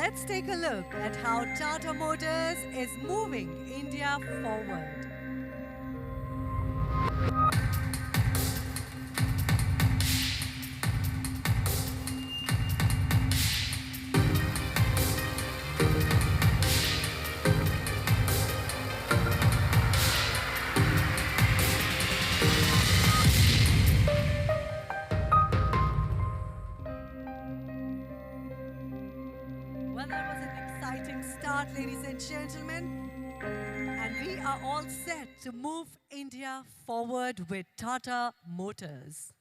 let's take a look at how Tata Motors is moving India forward. Well, that was an exciting start, ladies and gentlemen. And we are all set to move India forward with Tata Motors.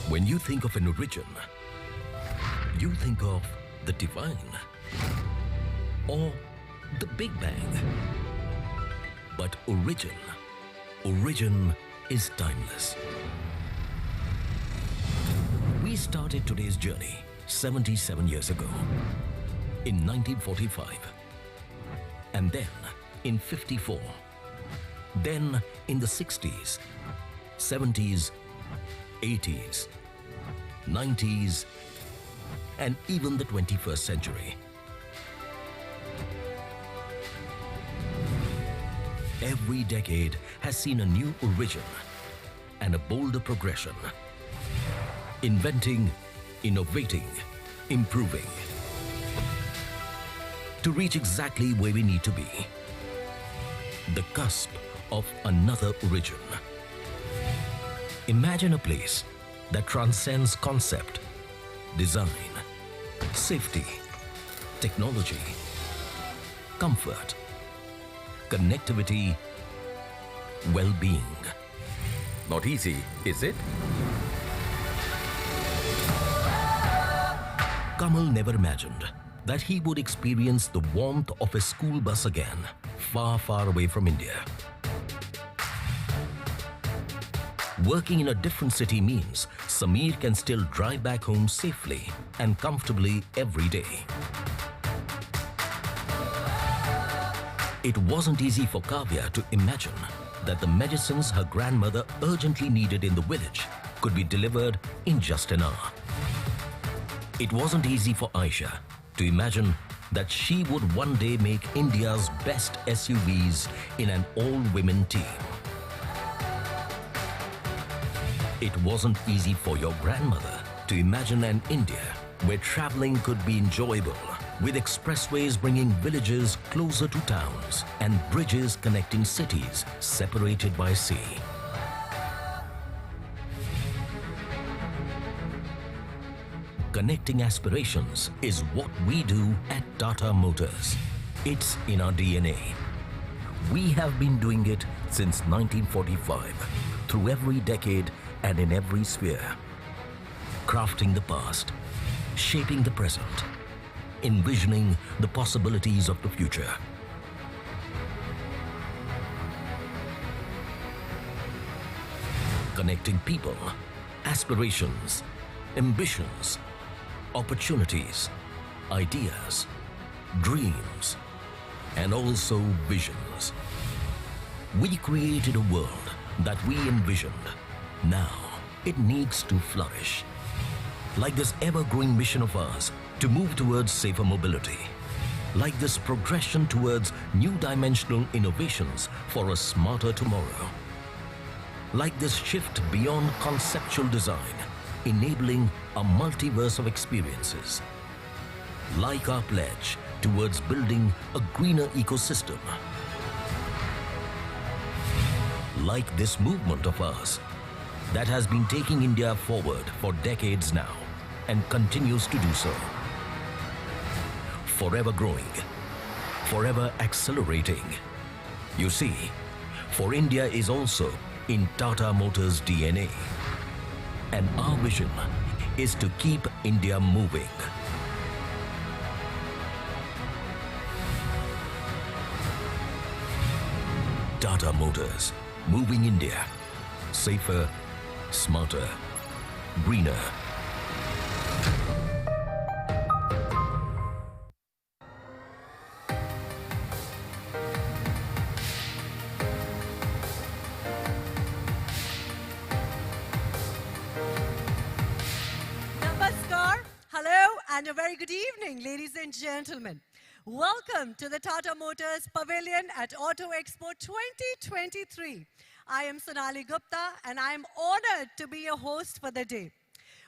When you think of an origin, you think of the divine or the Big Bang. But origin is timeless. We started today's journey 77 years ago in 1945, and then in 54, then in the 60s, 70s, 80s, 90s, and even the 21st century. Every decade has seen a new origin and a bolder progression. Inventing, innovating, improving. To reach exactly where we need to be. The cusp of another origin. Imagine a place that transcends concept, design, safety, technology, comfort, connectivity, well-being. Not easy, is it? Kamal never imagined that he would experience the warmth of a school bus again, far, far away from India. Working in a different city means Sameer can still drive back home safely and comfortably every day. It wasn't easy for Kavya to imagine that the medicines her grandmother urgently needed in the village could be delivered in just an hour. It wasn't easy for Aisha to imagine that she would one day make India's best SUVs in an all-women team. It wasn't easy for your grandmother to imagine an India where traveling could be enjoyable, with expressways bringing villages closer to towns and bridges connecting cities separated by sea. Connecting aspirations is what we do at Tata Motors. It's in our DNA. We have been doing it since 1945, through every decade and in every sphere. Crafting the past, shaping the present, envisioning the possibilities of the future. Connecting people, aspirations, ambitions, opportunities, ideas, dreams, and also visions. We created a world that we envisioned. Now, it needs to flourish. Like this ever-growing mission of ours to move towards safer mobility. Like this progression towards new dimensional innovations for a smarter tomorrow. Like this shift beyond conceptual design, enabling a multiverse of experiences. Like our pledge towards building a greener ecosystem. Like this movement of ours that has been taking India forward for decades now and continues to do so. Forever growing, forever accelerating. You see, for India is also in Tata Motors' DNA. And our vision is to keep India moving. Tata Motors, moving India. Safer, smarter, greener. And a very good evening, ladies and gentlemen. Welcome to the Tata Motors Pavilion at Auto Expo 2023. I am Sonali Gupta, and I am honored to be your host for the day.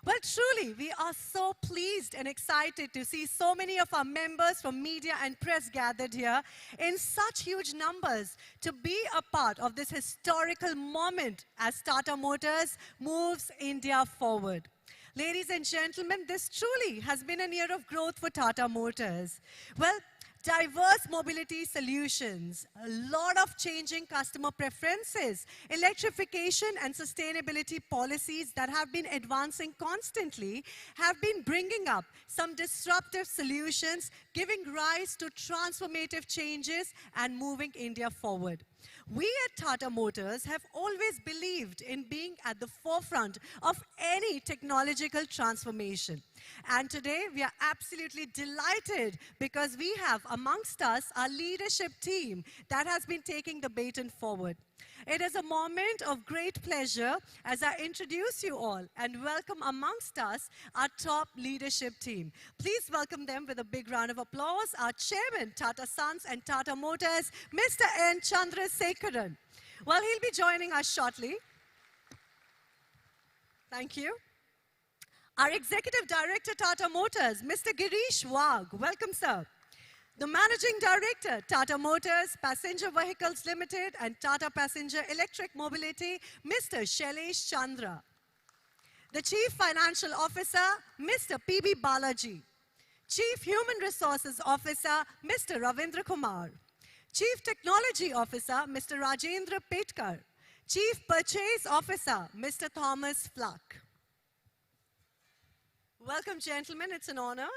Well, truly, we are so pleased and excited to see so many of our members from media and press gathered here in such huge numbers to be a part of this historical moment as Tata Motors moves India forward. Ladies and gentlemen, this truly has been a year of growth for Tata Motors. Well, diverse mobility solutions, a lot of changing customer preferences, electrification and sustainability policies that have been advancing constantly have been bringing up some disruptive solutions, giving rise to transformative changes and moving India forward. We at Tata Motors have always believed in being at the forefront of any technological transformation. And today we are absolutely delighted because we have amongst us our leadership team that has been taking the baton forward. It is a moment of great pleasure as I introduce you all and welcome amongst us our top leadership team. Please welcome them with a big round of applause. Our chairman, Tata Sons and Tata Motors, Mr. N. Chandrasekaran. Well, he'll be joining us shortly. Thank you. Our Executive Director, Tata Motors, Mr. Girish Wagh. Welcome, sir. The Managing Director, Tata Motors Passenger Vehicles Limited and Tata Passenger Electric Mobility, Mr. Shailesh Chandra. The Chief Financial Officer, Mr. P.B. Balaji. Chief Human Resources Officer, Mr. Ravindra Kumar. Chief Technology Officer, Mr. Rajendra Petkar. Chief Purchase Officer, Mr. Thomas Fluck. Welcome, gentlemen. It's an honor.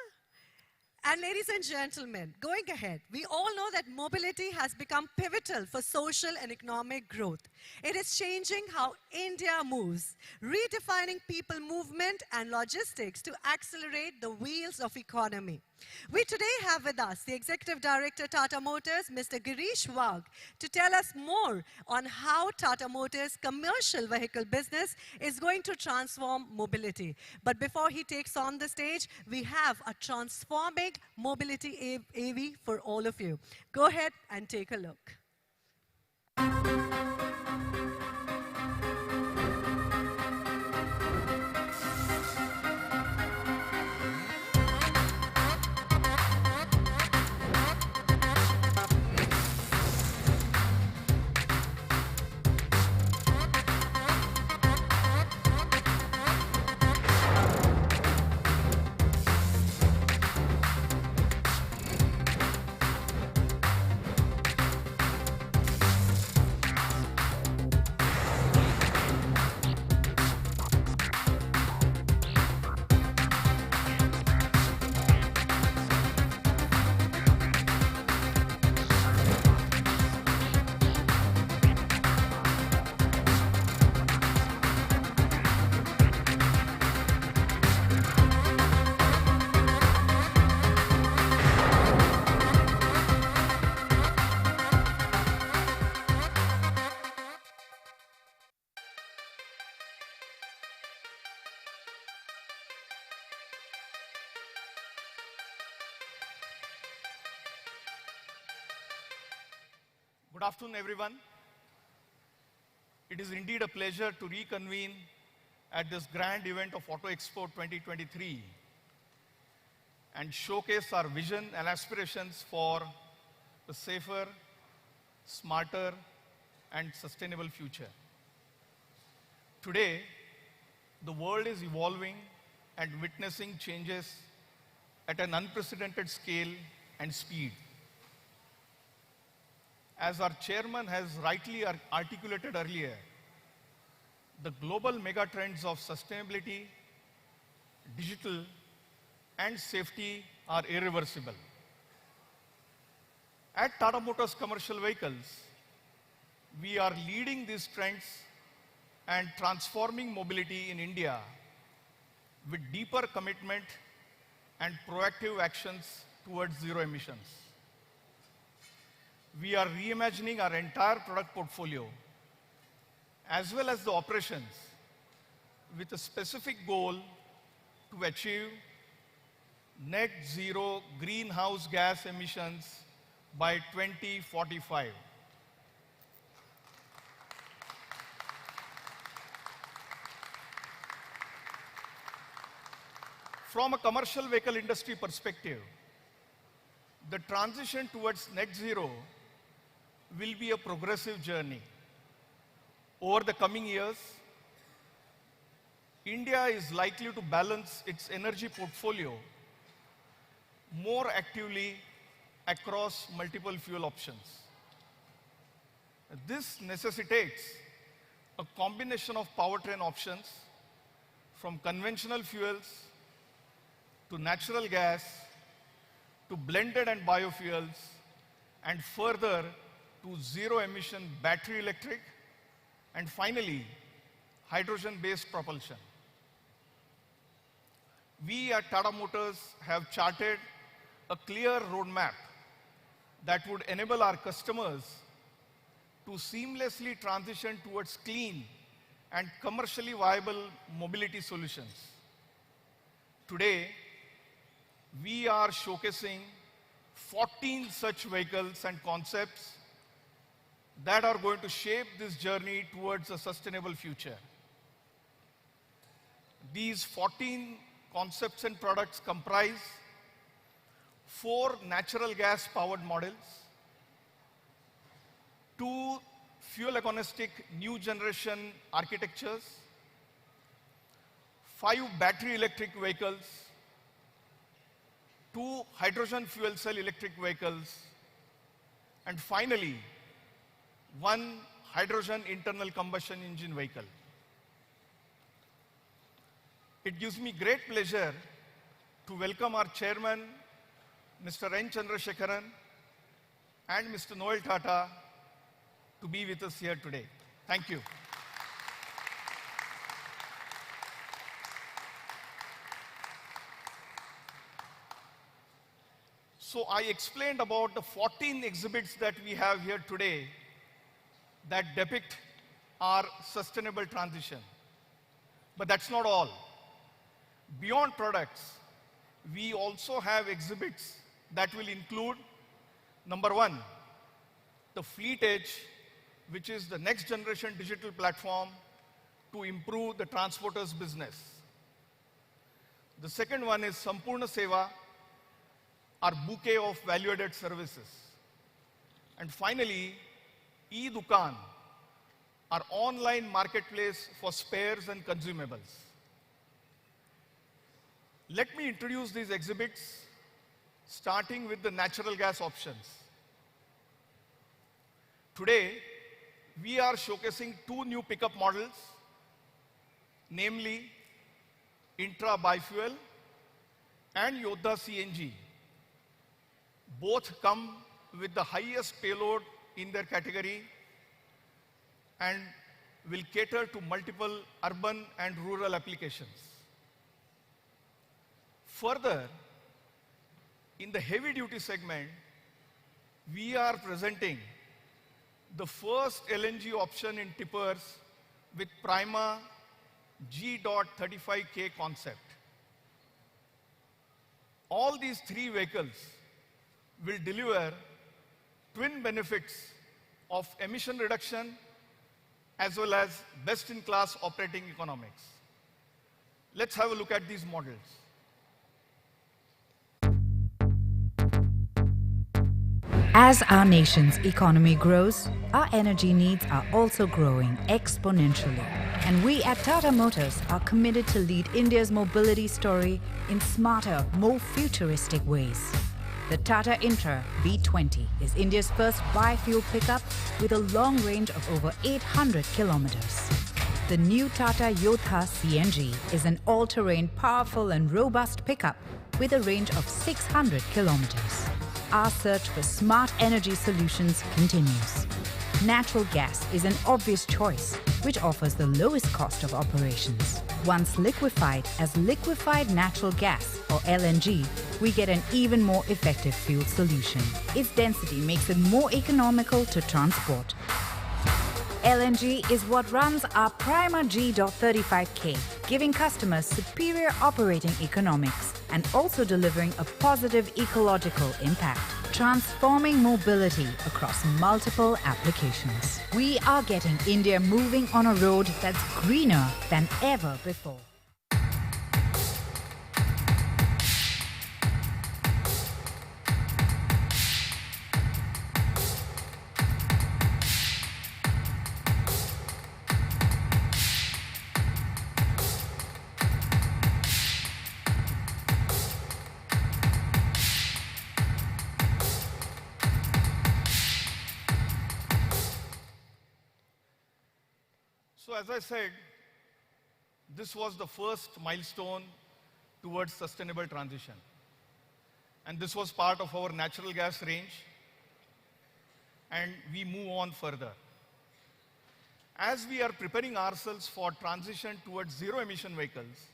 And ladies and gentlemen, going ahead, we all know that mobility has become pivotal for social and economic growth. It is changing how India moves, redefining people movement and logistics to accelerate the wheels of economy. We today have with us the Executive Director, Tata Motors, Mr. Girish Wagh, to tell us more on how Tata Motors' commercial vehicle business is going to transform mobility. But before he takes on the stage, we have a transforming mobility AV for all of you. Go ahead and take a look. Good afternoon, everyone. It is indeed a pleasure to reconvene at this grand event of Auto Expo 2023 and showcase our vision and aspirations for a safer, smarter, and sustainable future. Today, the world is evolving and witnessing changes at an unprecedented scale and speed. As our chairman has rightly articulated earlier, the global megatrends of sustainability, digital, and safety are irreversible. At Tata Motors Commercial Vehicles, we are leading these trends and transforming mobility in India with deeper commitment and proactive actions towards zero emissions. We are reimagining our entire product portfolio as well as the operations with a specific goal to achieve net zero greenhouse gas emissions by 2045. From a commercial vehicle industry perspective, the transition towards net zero will be a progressive journey. Over the coming years, India is likely to balance its energy portfolio more actively across multiple fuel options. This necessitates a combination of powertrain options from conventional fuels to natural gas to blended and biofuels and further to zero-emission battery electric and finally hydrogen-based propulsion. We at Tata Motors have charted a clear roadmap that would enable our customers to seamlessly transition towards clean and commercially viable mobility solutions. Today, we are showcasing 14 such vehicles and concepts that are going to shape this journey towards a sustainable future. These 14 concepts and products comprise 4 natural gas powered models, 2 fuel agnostic new generation architectures, 5 battery electric vehicles, 2 hydrogen fuel cell electric vehicles, and finally, 1 hydrogen internal combustion engine vehicle. It gives me great pleasure to welcome our chairman, Mr. N. Chandrasekaran, and Mr. Noel Tata to be with us here today. Thank you. So I explained about the 14 exhibits that we have here today that depict our sustainable transition. But that's not all. Beyond products, we also have exhibits that will include, number 1, the Fleet Edge, which is the next generation digital platform to improve the transporters business. The second one is Sampurna Seva, our bouquet of value-added services. And finally, e-Dukaan, our online marketplace for spares and consumables. Let me introduce these exhibits, starting with the natural gas options. Today, we are showcasing 2 new pickup models, namely Intra Bifuel and Yodha CNG. Both come with the highest payload in their category and will cater to multiple urban and rural applications. Further, in the heavy-duty segment, we are presenting the first LNG option in tippers with Prima G.35K concept. All these 3 vehicles will deliver twin benefits of emission reduction as well as best-in-class operating economics. Let's have a look at these models. As our nation's economy grows, our energy needs are also growing exponentially. And we at Tata Motors are committed to lead India's mobility story in smarter, more futuristic ways. The Tata Intra V20 is India's first biofuel pickup with a long range of over 800 kilometers. The new Tata Yodha CNG is an all-terrain, powerful and robust pickup with a range of 600 kilometers. Our search for smart energy solutions continues. Natural gas is an obvious choice, which offers the lowest cost of operations. Once liquefied as liquefied natural gas, or LNG, we get an even more effective fuel solution. Its density makes it more economical to transport. LNG is what runs our Prima G.35K, giving customers superior operating economics and also delivering a positive ecological impact, transforming mobility across multiple applications. We are getting India moving on a road that's greener than ever before. So as I said, this was the first milestone towards sustainable transition. And this was part of our natural gas range. And we move on further. As we are preparing ourselves for transition towards zero emission vehicles,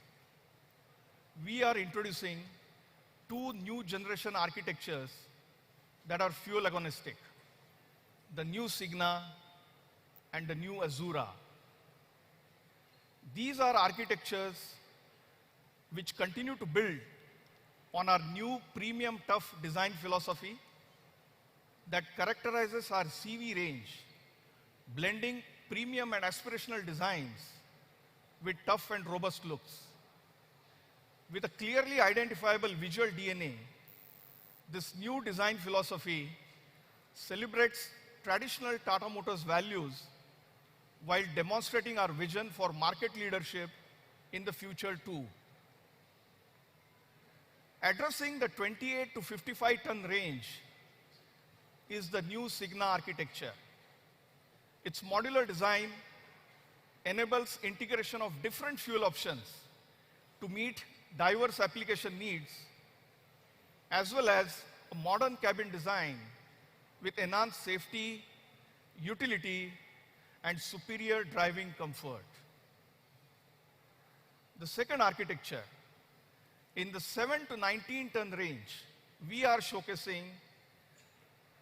we are introducing two new generation architectures that are fuel agnostic, the new Signa and the new Azura. These are architectures which continue to build on our new premium tough design philosophy that characterizes our CV range, blending premium and aspirational designs with tough and robust looks. With a clearly identifiable visual DNA, this new design philosophy celebrates traditional Tata Motors values while demonstrating our vision for market leadership in the future too. Addressing the 28 to 55 ton range is the new Signa architecture. Its modular design enables integration of different fuel options to meet diverse application needs, as well as a modern cabin design with enhanced safety, utility, and superior driving comfort. The second architecture, in the 7 to 19 ton range, we are showcasing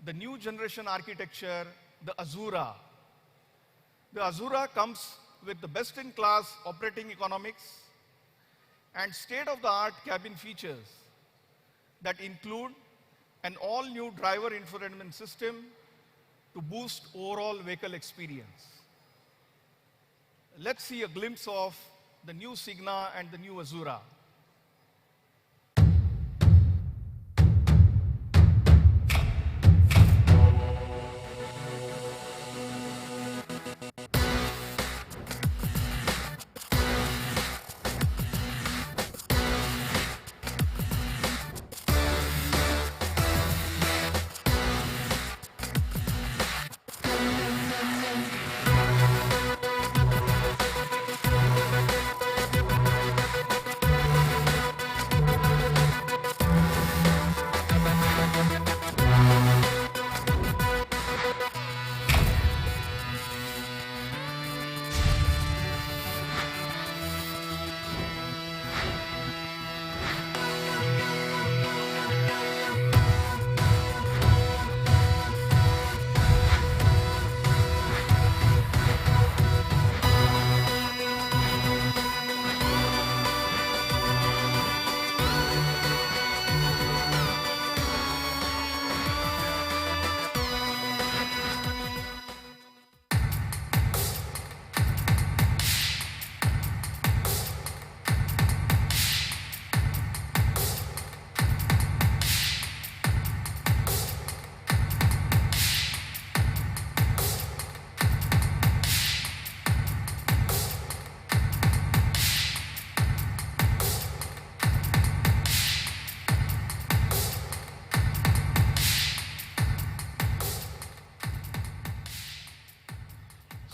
the new generation architecture, the Azura. The Azura comes with the best-in-class operating economics and state-of-the-art cabin features that include an all-new driver infotainment system to boost overall vehicle experience. Let's see a glimpse of the new Signa and the new Azura.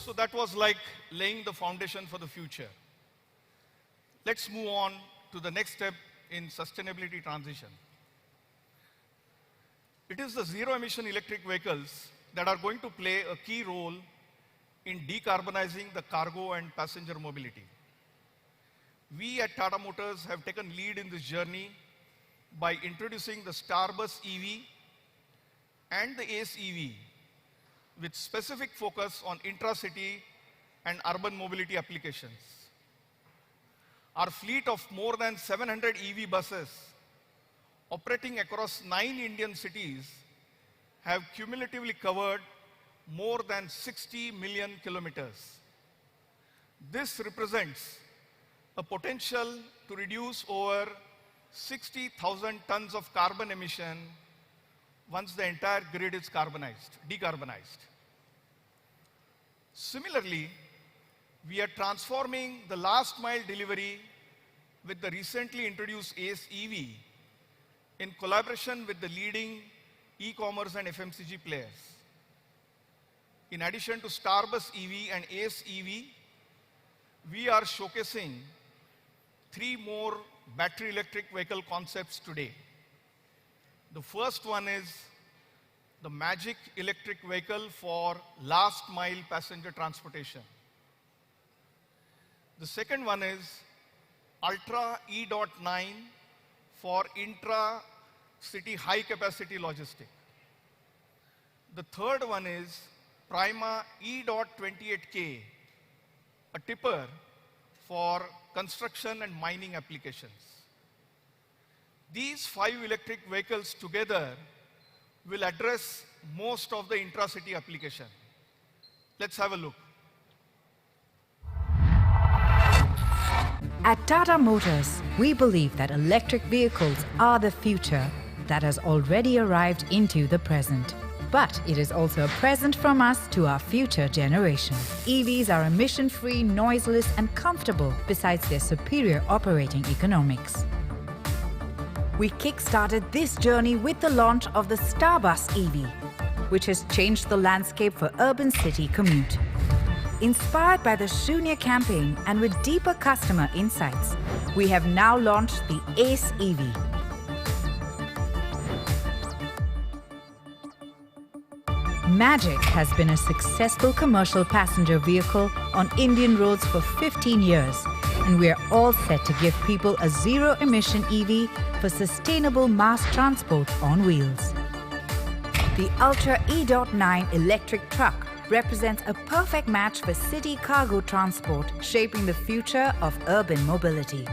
So that was like laying the foundation for the future. Let's move on to the next step in sustainability transition. It is the zero-emission electric vehicles that are going to play a key role in decarbonizing the cargo and passenger mobility. We at Tata Motors have taken lead in this journey by introducing the Starbus EV and the Ace EV with specific focus on intra-city and urban mobility applications. Our fleet of more than 700 EV buses operating across 9 Indian cities have cumulatively covered more than 60 million kilometers. This represents a potential to reduce over 60,000 tons of carbon emission once the entire grid is decarbonized. Similarly, we are transforming the last mile delivery with the recently introduced ACE EV in collaboration with the leading e-commerce and FMCG players. In addition to Starbus EV and ACE EV, we are showcasing 3 more battery electric vehicle concepts today. The first one is the Magic electric vehicle for last mile passenger transportation. The second one is Ultra E.9 for intra-city high-capacity logistics. The third one is Prima E.28K, a tipper for construction and mining applications. These 5 electric vehicles together will address most of the intra-city application. Let's have a look. At Tata Motors, we believe that electric vehicles are the future that has already arrived into the present. But it is also a present from us to our future generation. EVs are emission-free, noiseless and comfortable besides their superior operating economics. We kick-started this journey with the launch of the Starbus EV, which has changed the landscape for urban city commute. Inspired by the Shunya campaign and with deeper customer insights, we have now launched the ACE EV. Magic has been a successful commercial passenger vehicle on Indian roads for 15 years, and we are all set to give people a zero-emission EV for sustainable mass transport on wheels. The Ultra E.9 electric truck represents a perfect match for city cargo transport, shaping the future of urban mobility.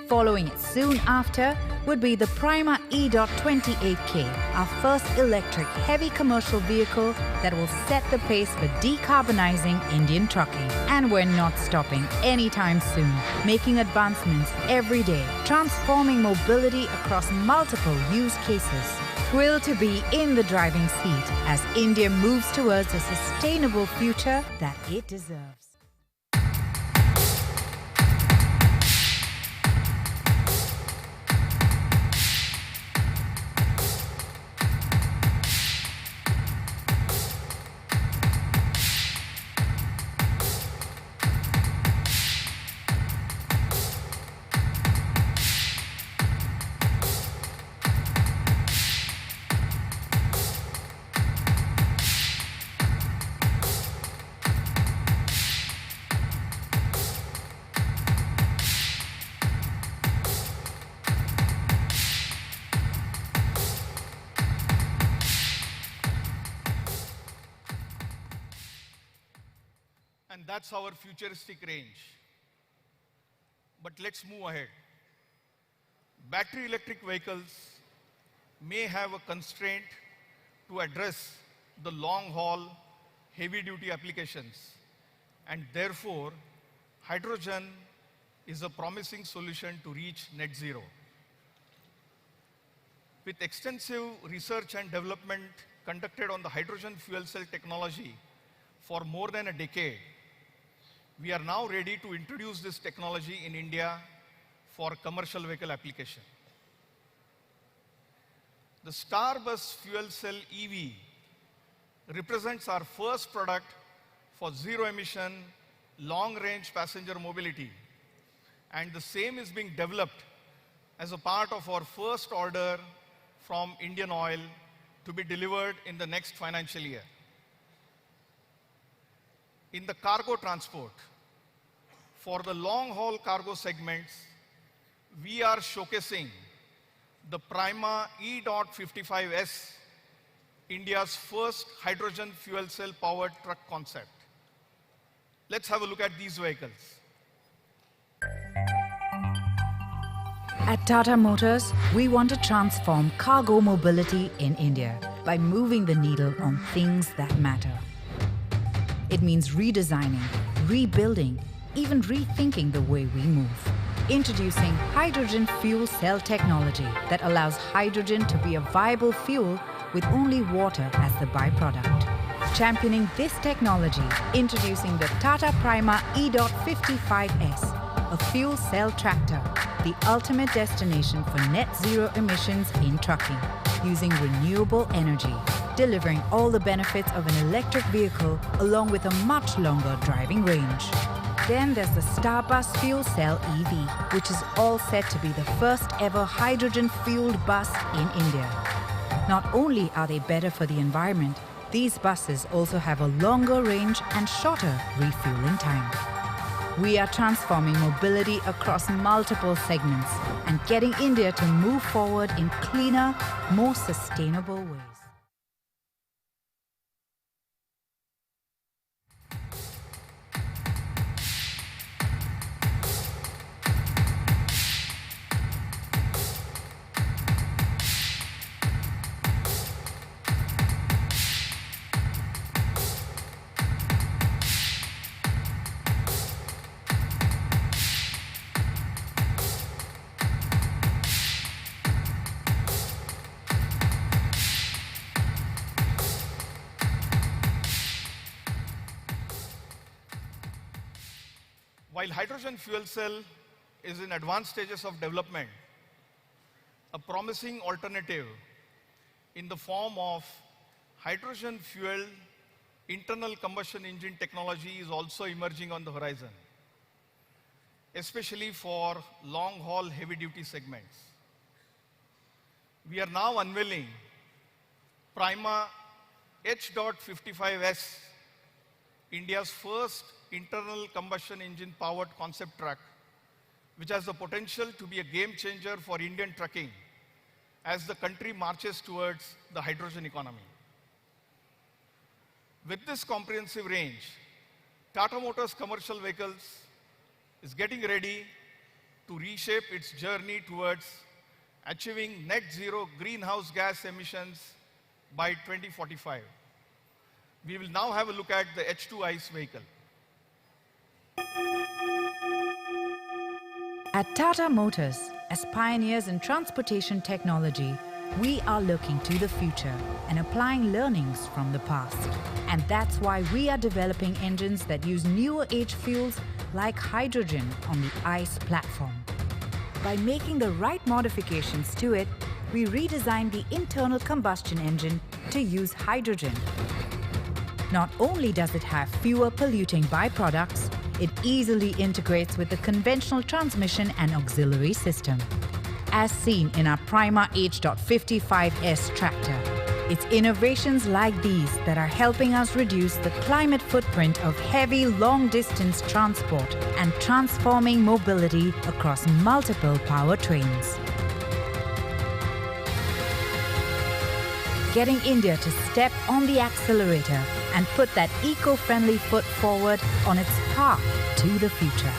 Following it soon after would be the Prima E.28K, our first electric heavy commercial vehicle that will set the pace for decarbonizing Indian trucking. And we're not stopping anytime soon, making advancements every day, transforming mobility across multiple use cases. Thrilled to be in the driving seat as India moves towards a sustainable future that it deserves. And that's our futuristic range. But let's move ahead. Battery electric vehicles may have a constraint to address the long-haul, heavy-duty applications, and therefore, hydrogen is a promising solution to reach net zero. With extensive research and development conducted on the hydrogen fuel cell technology for more than a decade, we are now ready to introduce this technology in India for commercial vehicle application. The Starbus fuel cell EV represents our first product for zero-emission, long-range passenger mobility, and the same is being developed as a part of our first order from Indian Oil to be delivered in the next financial year. In the cargo transport, for the long-haul cargo segments, we are showcasing the Prima E.55S, India's first hydrogen fuel cell powered truck concept. Let's have a look at these vehicles. At Tata Motors, we want to transform cargo mobility in India by moving the needle on things that matter. It means redesigning, rebuilding, even rethinking the way we move. Introducing hydrogen fuel cell technology that allows hydrogen to be a viable fuel with only water as the byproduct. Championing this technology, introducing the Tata Prima E.55S, a fuel cell tractor, the ultimate destination for net zero emissions in trucking, using renewable energy, delivering all the benefits of an electric vehicle along with a much longer driving range. Then there's the Starbus Fuel Cell EV, which is all set to be the first ever hydrogen-fueled bus in India. Not only are they better for the environment, these buses also have a longer range and shorter refueling time. We are transforming mobility across multiple segments and getting India to move forward in cleaner, more sustainable ways. While hydrogen fuel cell is in advanced stages of development, a promising alternative in the form of hydrogen fuel internal combustion engine technology is also emerging on the horizon, especially for long-haul heavy-duty segments. We are now unveiling Prima H.55S, India's first internal combustion engine powered concept truck, which has the potential to be a game changer for Indian trucking as the country marches towards the hydrogen economy. With this comprehensive range, Tata Motors Commercial Vehicles is getting ready to reshape its journey towards achieving net zero greenhouse gas emissions by 2045. We will now have a look at the H2 ICE vehicle. At Tata Motors, as pioneers in transportation technology, we are looking to the future and applying learnings from the past. And that's why we are developing engines that use newer age fuels like hydrogen on the ICE platform. By making the right modifications to it, we redesigned the internal combustion engine to use hydrogen. Not only does it have fewer polluting byproducts, it easily integrates with the conventional transmission and auxiliary system. As seen in our Prima H.55S tractor, it's innovations like these that are helping us reduce the climate footprint of heavy long-distance transport and transforming mobility across multiple powertrains. Getting India to step on the accelerator and put that eco-friendly foot forward on its path to the future.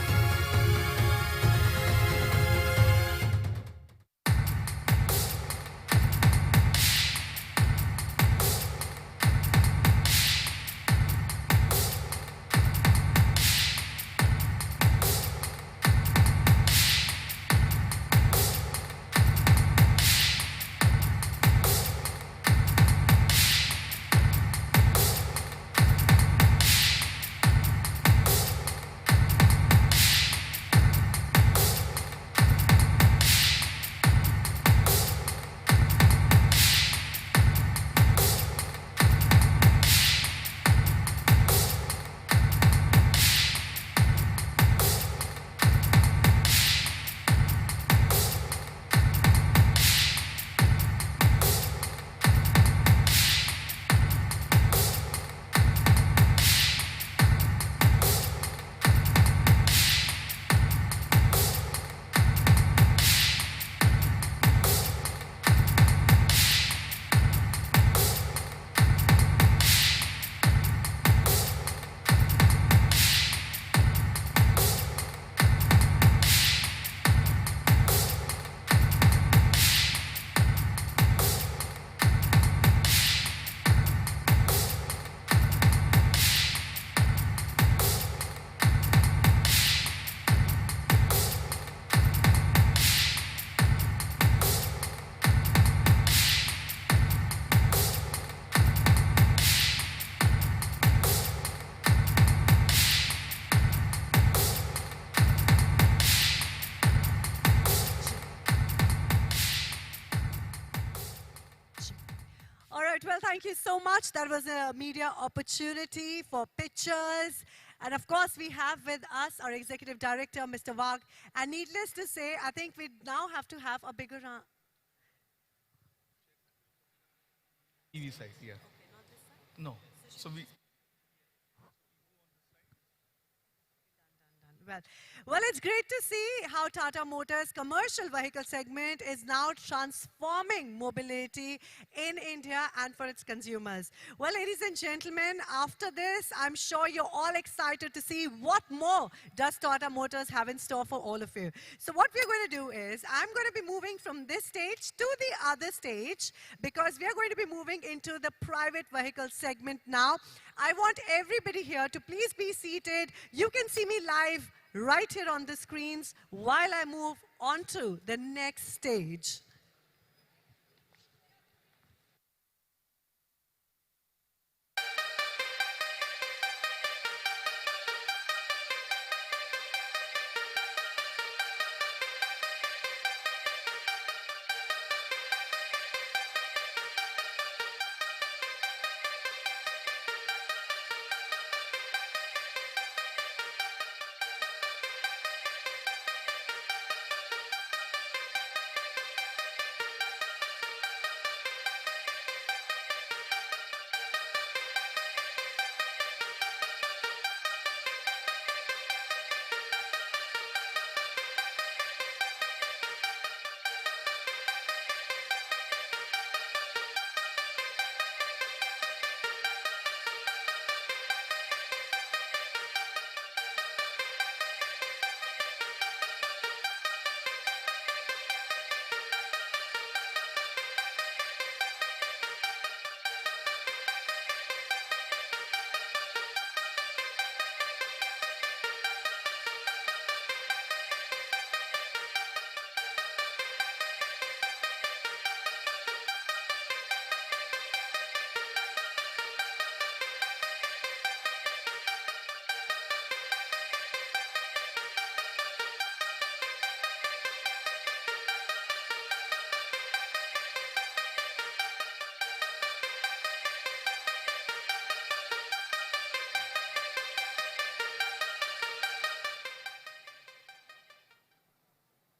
thank you so much. That was a media opportunity for pictures. And of course, we have with us our Executive Director, Mr. Wagh. And needless to say, I think we now have to have a bigger round. EV side, yeah. No. So we. Well, it's great to see how Tata Motors commercial vehicle segment is now transforming mobility in India and for its consumers. Well, ladies and gentlemen, after this, I'm sure you're all excited to see what more does Tata Motors have in store for all of you. So what we're going to do is, I'm going to be moving from this stage to the other stage because we are going to be moving into the private vehicle segment now. I want everybody here to please be seated. You can see me live right here on the screens while I move on to the next stage.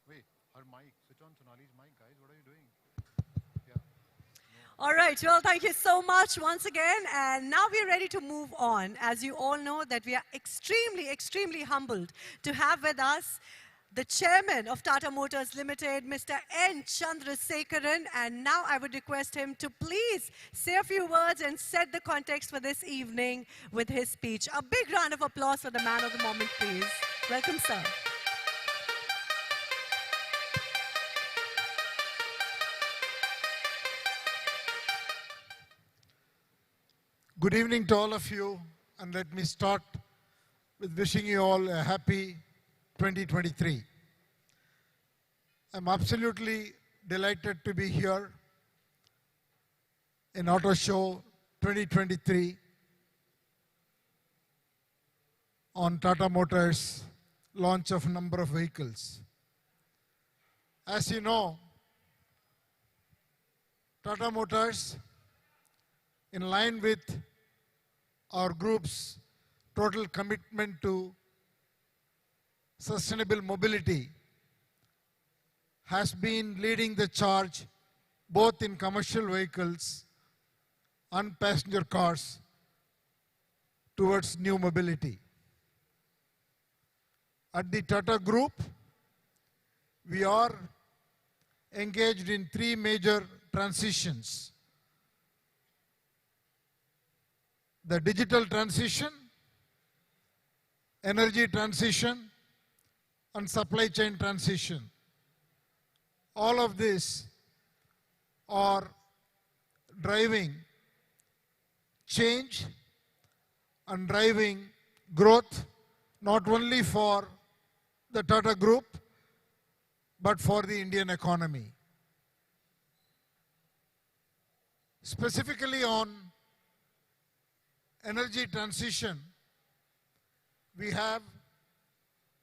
Wait, her mic. Switch on Sonali's mic, guys. What are you doing? Yeah. All right, well, thank you so much once again. And now we're ready to move on. As you all know that we are extremely, extremely humbled to have with us the chairman of Tata Motors Limited, Mr. N. Chandrasekaran. And now I would request him to please say a few words and set the context for this evening with his speech. A big round of applause for the man of the moment, please. Welcome, sir. Good evening to all of you, and let me start with wishing you all a happy 2023. I'm absolutely delighted to be here in Auto Show 2023 on Tata Motors launch of a number of vehicles. As you know, Tata Motors, in line with our group's total commitment to sustainable mobility, has been leading the charge both in commercial vehicles and passenger cars towards new mobility. At the Tata Group, we are engaged in three major transitions: the digital transition, energy transition, and supply chain transition. All of this are driving change and driving growth, not only for the Tata Group, but for the Indian economy. Specifically on energy transition, we have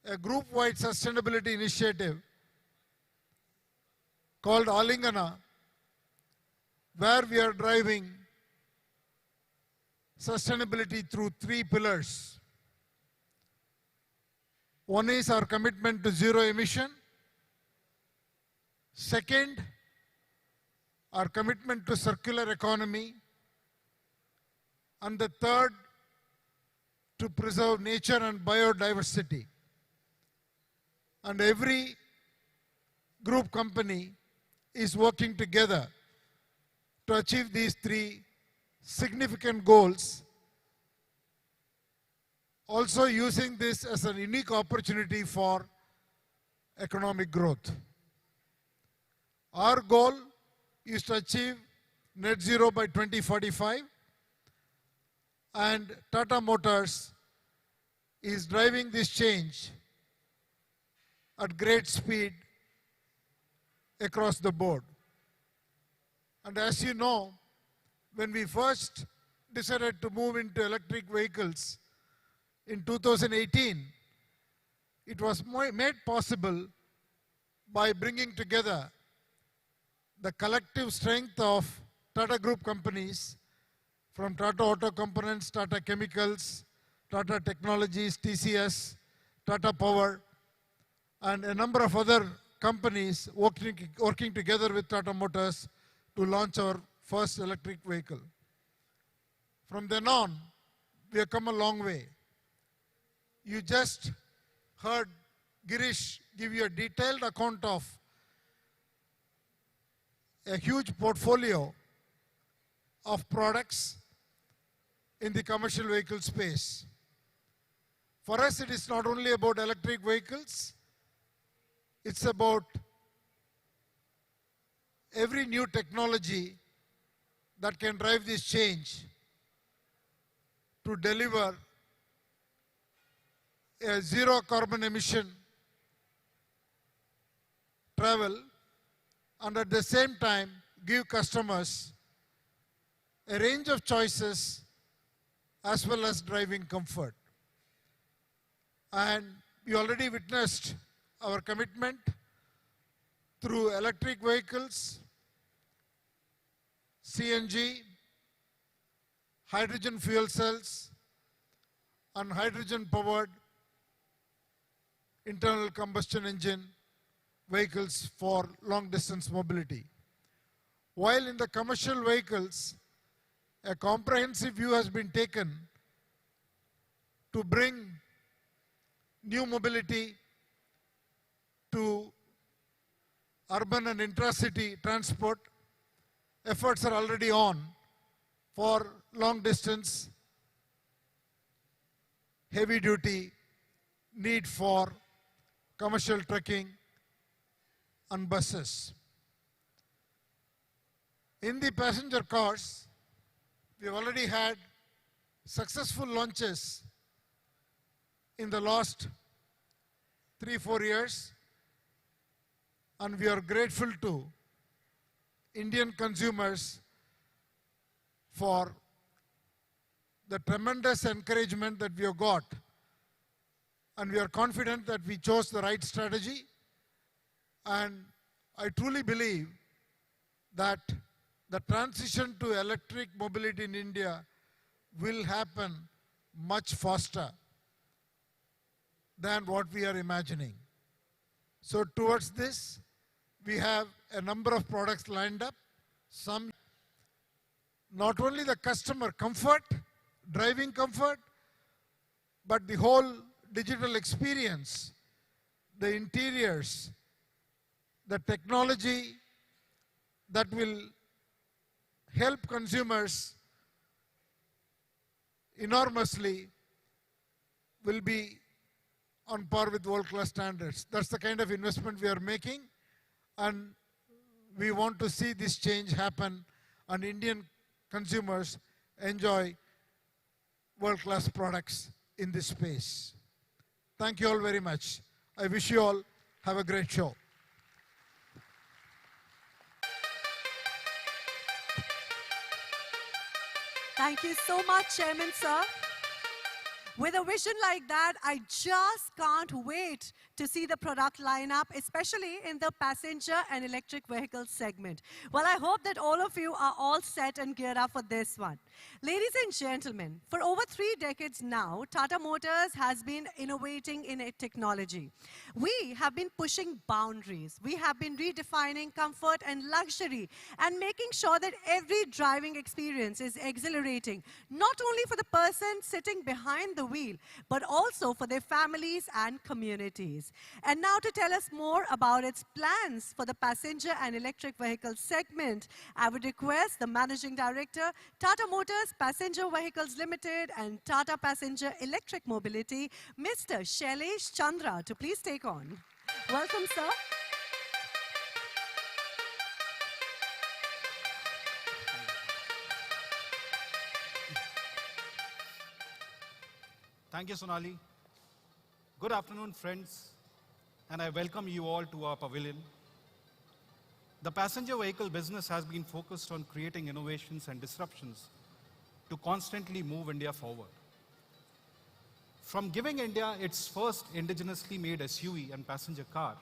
a group-wide sustainability initiative called Alingana, where we are driving sustainability through three pillars. One is our commitment to zero emission. Second, our commitment to circular economy. And the third, to preserve nature and biodiversity. And every group company is working together to achieve these three significant goals, also using this as a unique opportunity for economic growth. Our goal is to achieve net zero by 2045, and Tata Motors is driving this change at great speed across the board. And as you know, when we first decided to move into electric vehicles in 2018, it was made possible by bringing together the collective strength of Tata Group companies from Tata Auto Components, Tata Chemicals, Tata Technologies, TCS, Tata Power, and a number of other companies working together with Tata Motors to launch our first electric vehicle. From then on, we have come a long way. You just heard Girish give you a detailed account of a huge portfolio of products in the commercial vehicle space. For us, it is not only about electric vehicles, it's about every new technology that can drive this change to deliver a zero carbon emission travel, and at the same time give customers a range of choices as well as driving comfort. And you already witnessed our commitment through electric vehicles, CNG, hydrogen fuel cells, and hydrogen-powered internal combustion engine vehicles for long-distance mobility. While in the commercial vehicles, a comprehensive view has been taken to bring new mobility to urban and intracity transport. Efforts are already on for long distance, heavy duty, need for commercial trucking and buses. In the passenger cars, we have already had successful launches in the last 3-4 years, and we are grateful to Indian consumers for the tremendous encouragement that we have got, and we are confident that we chose the right strategy. And I truly believe that the transition to electric mobility in India will happen much faster than what we are imagining. So towards this, we have a number of products lined up. Some, not only the customer comfort, driving comfort, but the whole digital experience, the interiors, the technology that will help consumers enormously will be on par with world-class standards. That's the kind of investment we are making, and we want to see this change happen and Indian consumers enjoy world-class products in this space. Thank you all very much. I wish you all have a great show. Thank you so much, Chairman, sir. With a vision like that, I just can't wait to see the product lineup, especially in the passenger and electric vehicle segment. Well, I hope that all of you are all set and geared up for this one. Ladies and gentlemen, for over 3 decades now, Tata Motors has been innovating in technology. We have been pushing boundaries. We have been redefining comfort and luxury and making sure that every driving experience is exhilarating, not only for the person sitting behind the wheel, but also for their families and communities. And now to tell us more about its plans for the passenger and electric vehicle segment, I would request the Managing Director, Tata Motors Passenger Vehicles Limited and Tata Passenger Electric Mobility, Mr. Shailesh Chandra, to please take on. Welcome, sir. Thank you, Sonali. Good afternoon, friends, and I welcome you all to our pavilion. The passenger vehicle business has been focused on creating innovations and disruptions to constantly move India forward. From giving India its first indigenously made SUV and passenger car,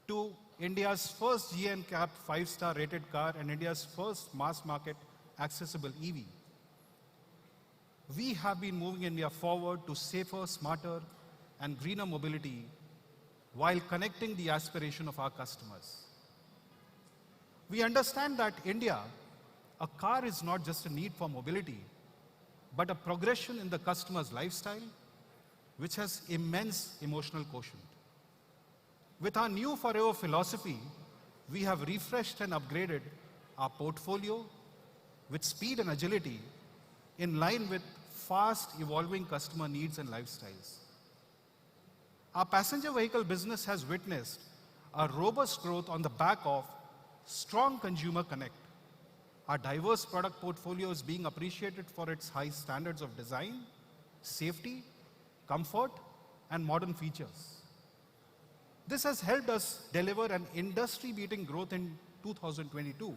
to India's first GN Cap 5-star rated car and India's first mass market accessible EV, we have been moving India forward to safer, smarter, and greener mobility while connecting the aspiration of our customers. We understand that India, a car is not just a need for mobility, but a progression in the customer's lifestyle, which has immense emotional quotient. With our new forever philosophy, we have refreshed and upgraded our portfolio with speed and agility in line with fast evolving customer needs and lifestyles. Our passenger vehicle business has witnessed a robust growth on the back of strong consumer connect. Our diverse product portfolio is being appreciated for its high standards of design, safety, comfort, and modern features. This has helped us deliver an industry-beating growth in 2022.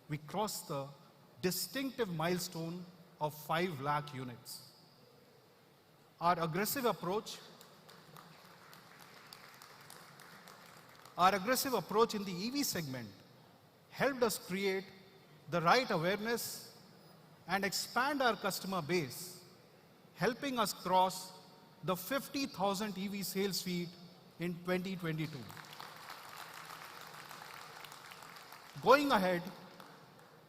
We crossed the distinctive milestone of 5 lakh units. Our aggressive approach in the EV segment helped us create the right awareness and expand our customer base, helping us cross the 50,000 EV sales feet in 2022. Going ahead,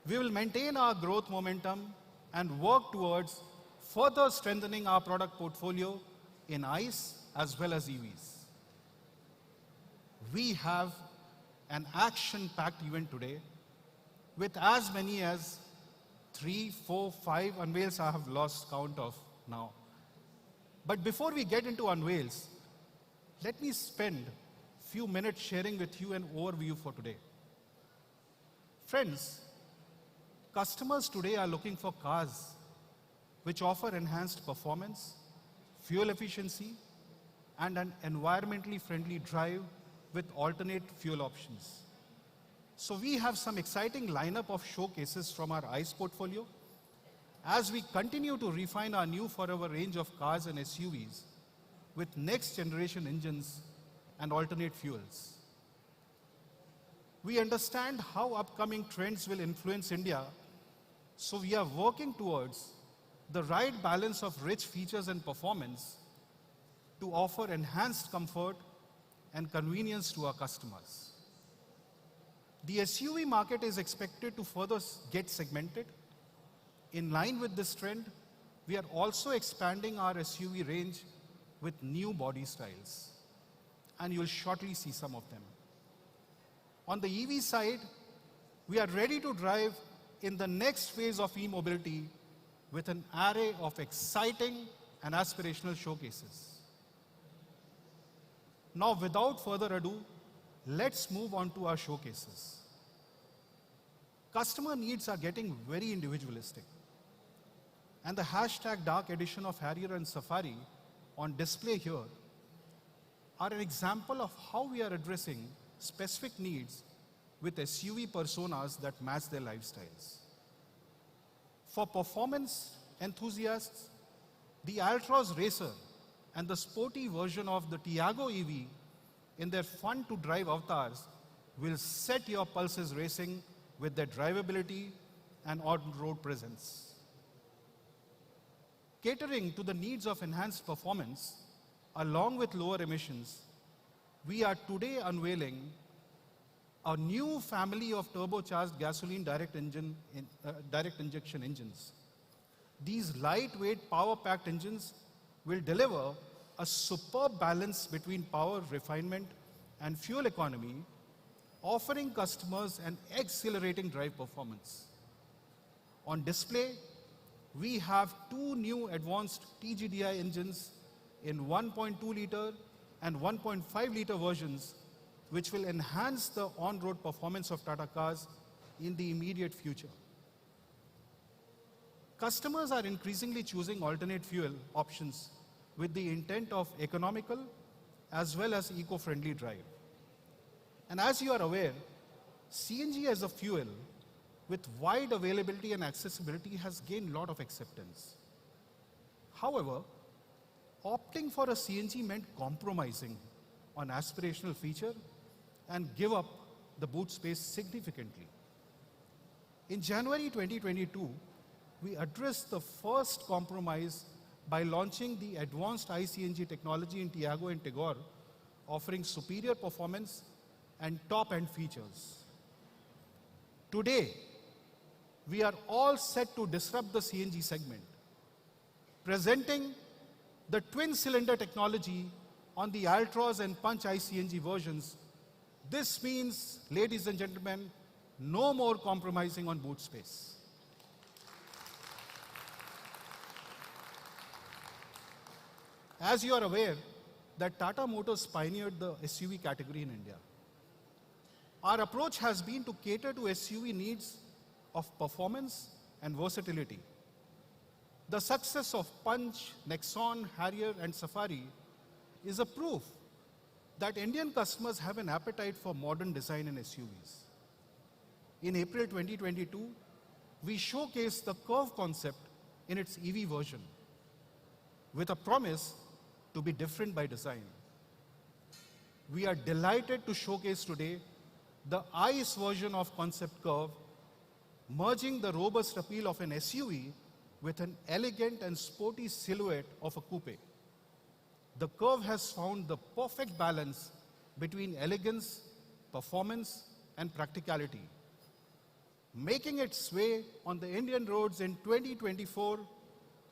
we will maintain our growth momentum and work towards further strengthening our product portfolio in ICE as well as EVs. We have an action-packed event today with as many as 3, 4, 5 unveils I have lost count of now. But before we get into unveils, let me spend a few minutes sharing with you an overview for today. Friends, customers today are looking for cars which offer enhanced performance, fuel efficiency, and an environmentally friendly drive with alternate fuel options. So we have some exciting lineup of showcases from our ICE portfolio as we continue to refine our new forever range of cars and SUVs with next generation engines and alternate fuels. We understand how upcoming trends will influence India, so we are working towards the right balance of rich features and performance to offer enhanced comfort and convenience to our customers. The SUV market is expected to further get segmented. In line with this trend, we are also expanding our SUV range with new body styles, and you'll shortly see some of them. On the EV side, we are ready to drive in the next phase of e-mobility with an array of exciting and aspirational showcases. Now, without further ado, let's move on to our showcases. Customer needs are getting very individualistic, and the hashtag dark edition of Harrier and Safari on display here are an example of how we are addressing specific needs with SUV personas that match their lifestyles. For performance enthusiasts, the ALTROZ Racer and the sporty version of the Tiago EV in their fun-to-drive avatars will set your pulses racing with their drivability, and on-road presence. Catering to the needs of enhanced performance, along with lower emissions, we are today unveiling a new family of turbocharged gasoline direct injection engines. These lightweight power-packed engines will deliver a superb balance between power refinement and fuel economy, offering customers an exhilarating drive performance. On display, we have two new advanced TGDI engines in 1.2 liter and 1.5 liter versions, which will enhance the on-road performance of Tata.CARS in the immediate future. Customers are increasingly choosing alternate fuel options with the intent of economical as well as eco-friendly drive. And as you are aware, CNG as a fuel with wide availability and accessibility has gained a lot of acceptance. However, opting for a CNG meant compromising on aspirational feature and give up the boot space significantly. In January 2022, we addressed the first compromise by launching the advanced iCNG technology in Tiago and Tigor, offering superior performance and top-end features. Today, we are all set to disrupt the CNG segment, presenting the twin-cylinder technology on the ALTROZ and Punch iCNG versions. This means, ladies and gentlemen, no more compromising on boot space. As you are aware, that Tata Motors pioneered the SUV category in India. Our approach has been to cater to SUV needs of performance and versatility. The success of Punch, Nexon, Harrier, and Safari is a proof that Indian customers have an appetite for modern design in SUVs. In April 2022, we showcased the CURVV concept in its EV version with a promise to be different by design. We are delighted to showcase today the ICE version of concept CURVV, merging the robust appeal of an SUV with an elegant and sporty silhouette of a coupe. The CURVV has found the perfect balance between elegance, performance, and practicality, making its way on the Indian roads in 2024,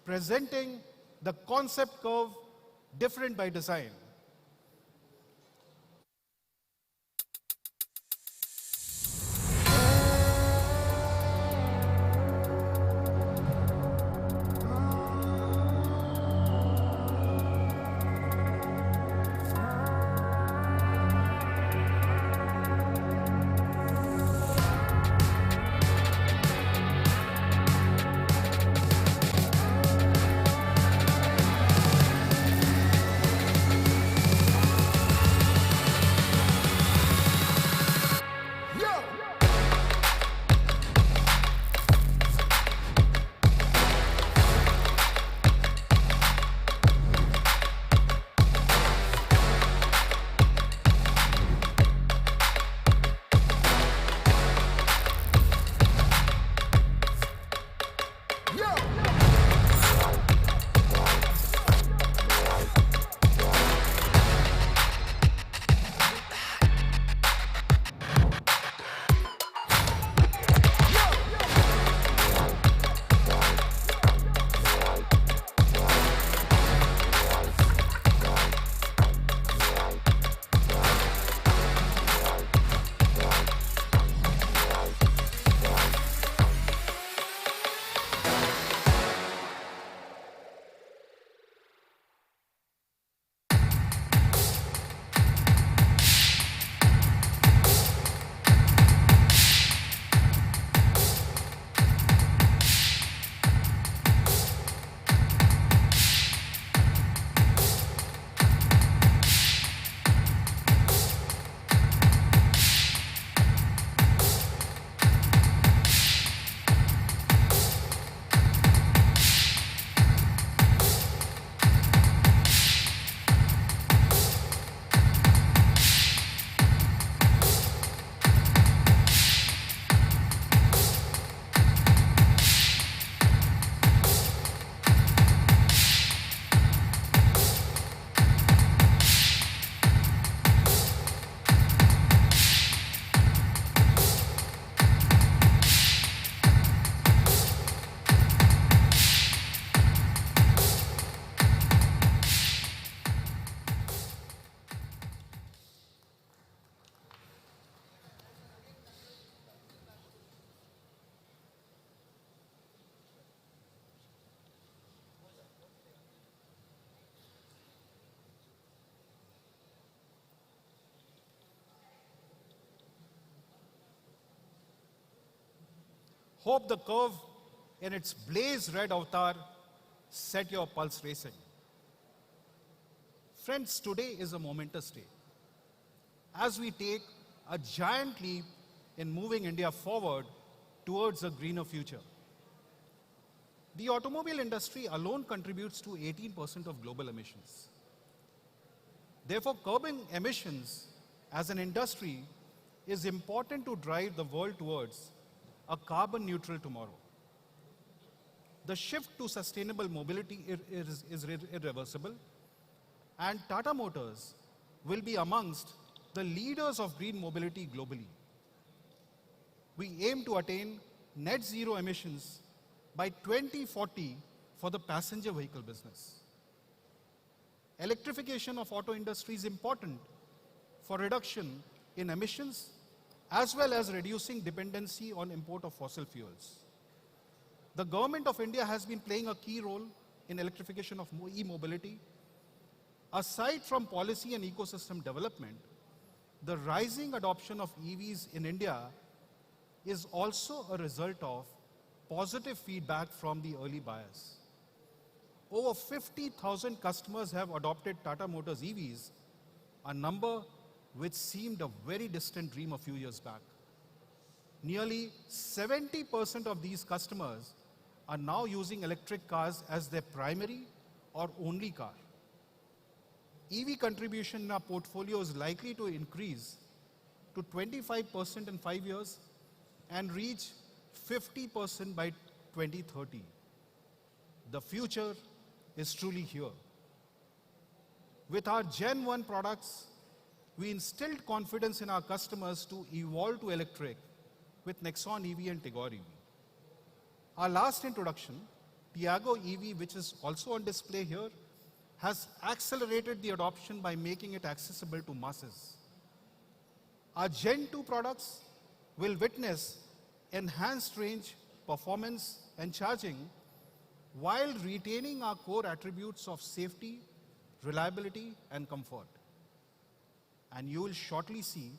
presenting the concept CURVV different by design. Hope the curve in its blaze red avatar set your pulse racing. Friends, today is a momentous day as we take a giant leap in moving India forward towards a greener future. The automobile industry alone contributes to 18% of global emissions. Therefore, curbing emissions as an industry is important to drive the world towards a carbon neutral tomorrow. The shift to sustainable mobility is irreversible, and Tata Motors will be amongst the leaders of green mobility globally. We aim to attain net zero emissions by 2040 for the passenger vehicle business. Electrification of auto industry is important for reduction in emissions as well as reducing dependency on import of fossil fuels. The government of India has been playing a key role in electrification of e-mobility. Aside from policy and ecosystem development, the rising adoption of EVs in India is also a result of positive feedback from the early buyers. Over 50,000 customers have adopted Tata Motors EVs, a number which seemed a very distant dream a few years back. Nearly 70% of these customers are now using electric cars as their primary or only car. EV contribution in our portfolio is likely to increase to 25% in 5 years and reach 50% by 2030. The future is truly here. With our Gen 1 products, we instilled confidence in our customers to evolve to electric with Nexon EV and Tigor EV. Our last introduction, Tiago EV, which is also on display here, has accelerated the adoption by making it accessible to masses. Our Gen 2 products will witness enhanced range, performance, and charging while retaining our core attributes of safety, reliability, and comfort. And you will shortly see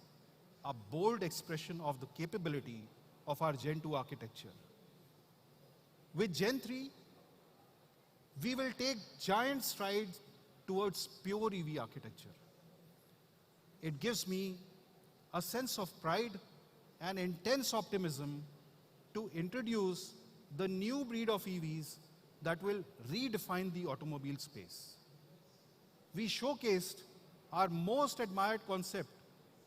a bold expression of the capability of our Gen 2 architecture. With Gen 3, we will take giant strides towards pure EV architecture. It gives me a sense of pride and intense optimism to introduce the new breed of EVs that will redefine the automobile space. We showcased our most admired concept,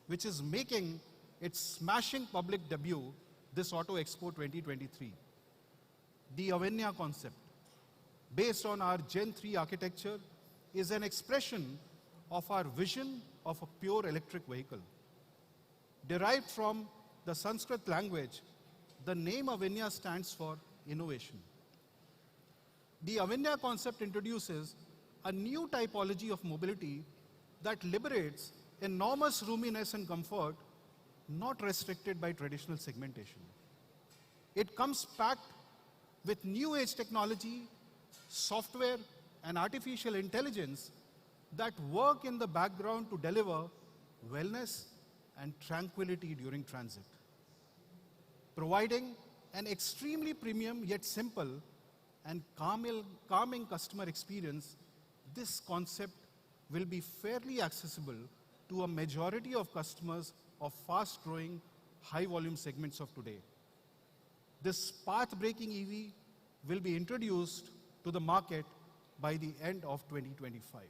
which is making its smashing public debut this Auto Expo 2023. The Avenya concept, based on our Gen 3 architecture, is an expression of our vision of a pure electric vehicle. Derived from the Sanskrit language, the name Avenya stands for innovation. The Avenya concept introduces a new typology of mobility that liberates enormous roominess and comfort, not restricted by traditional segmentation. It comes packed with new age technology, software, and artificial intelligence that work in the background to deliver wellness and tranquility during transit. Providing an extremely premium yet simple and calming customer experience, this concept will be fairly accessible to a majority of customers of fast-growing, high-volume segments of today. This path-breaking EV will be introduced to the market by the end of 2025.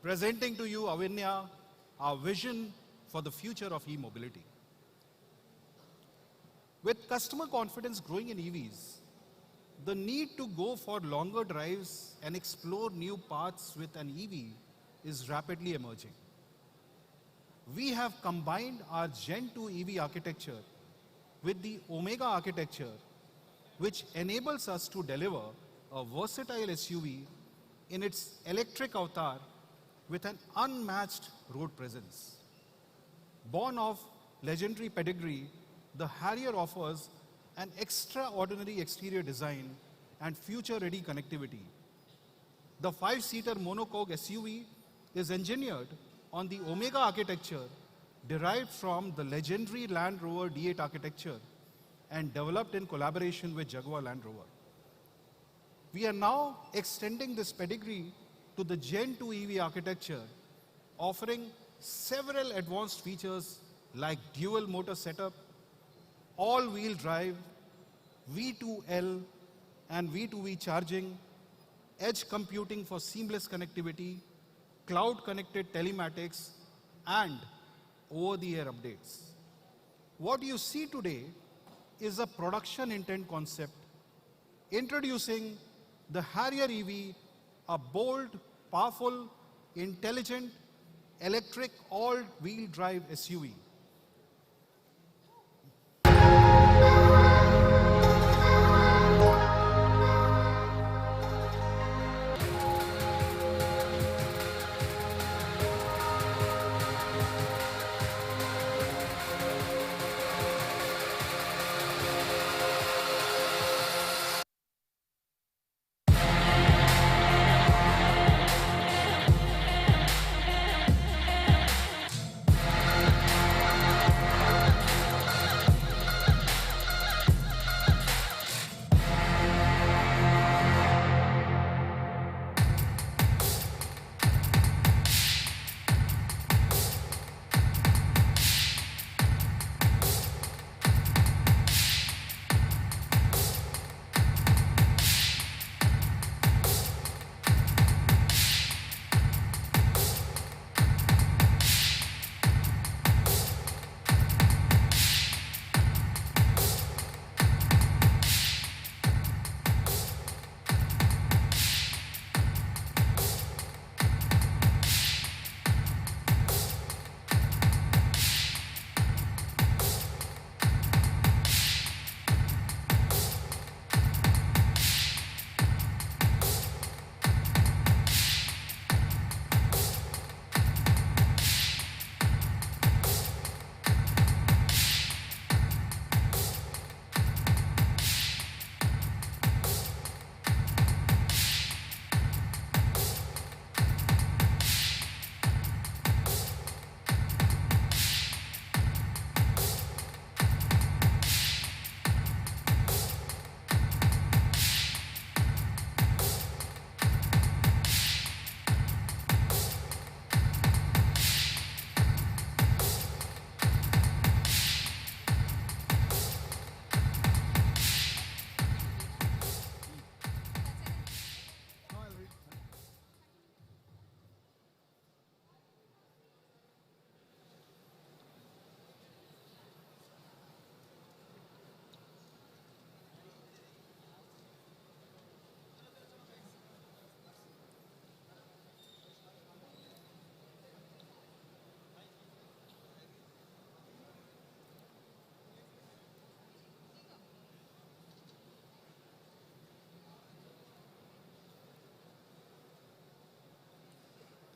presenting to you, Avinya, our vision for the future of e-mobility. With customer confidence growing in EVs, the need to go for longer drives and explore new paths with an EV is rapidly emerging. We have combined our Gen 2 EV architecture with the Omega architecture, which enables us to deliver a versatile SUV in its electric avatar with an unmatched road presence. Born of legendary pedigree, the Harrier offers an extraordinary exterior design and future-ready connectivity. The 5-seater monocoque SUV is engineered on the Omega architecture derived from the legendary Land Rover D8 architecture and developed in collaboration with Jaguar Land Rover. We are now extending this pedigree to the Gen 2 EV architecture, offering several advanced features like dual motor setup, all-wheel drive, V2L and V2V charging, edge computing for seamless connectivity, cloud-connected telematics, and over-the-air updates. What you see today is a production intent concept introducing the Harrier EV, a bold, powerful, intelligent, electric all-wheel drive SUV.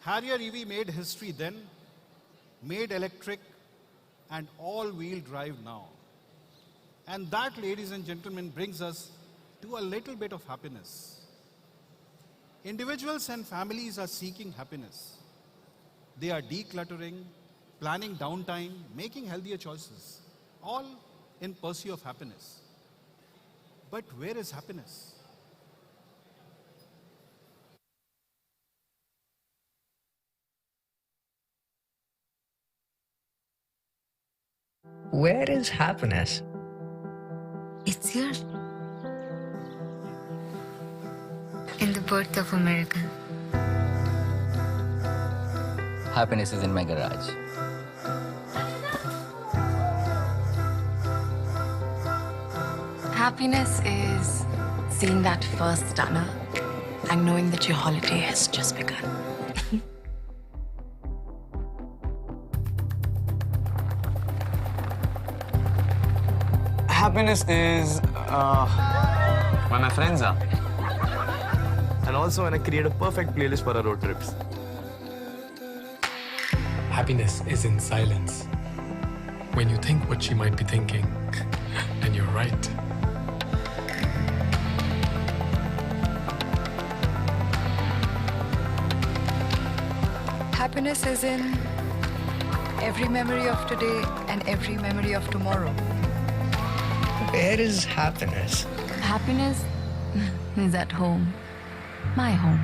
Harrier EV made history then, made electric, and all-wheel drive now. And that, ladies and gentlemen, brings us to a little bit of happiness. Individuals and families are seeking happiness. They are decluttering, planning downtime, making healthier choices, all in pursuit of happiness. But where is happiness? Where is happiness? It's here. In the birth of America. Happiness is in my garage. Happiness is seeing that first stunner and knowing that your holiday has just begun. Happiness is when my friends are. And also when I create a perfect playlist for our road trips. Happiness is in silence. When you think what she might be thinking, and you're right. Happiness is in every memory of today and every memory of tomorrow. Where is happiness? Happiness is at home. My home.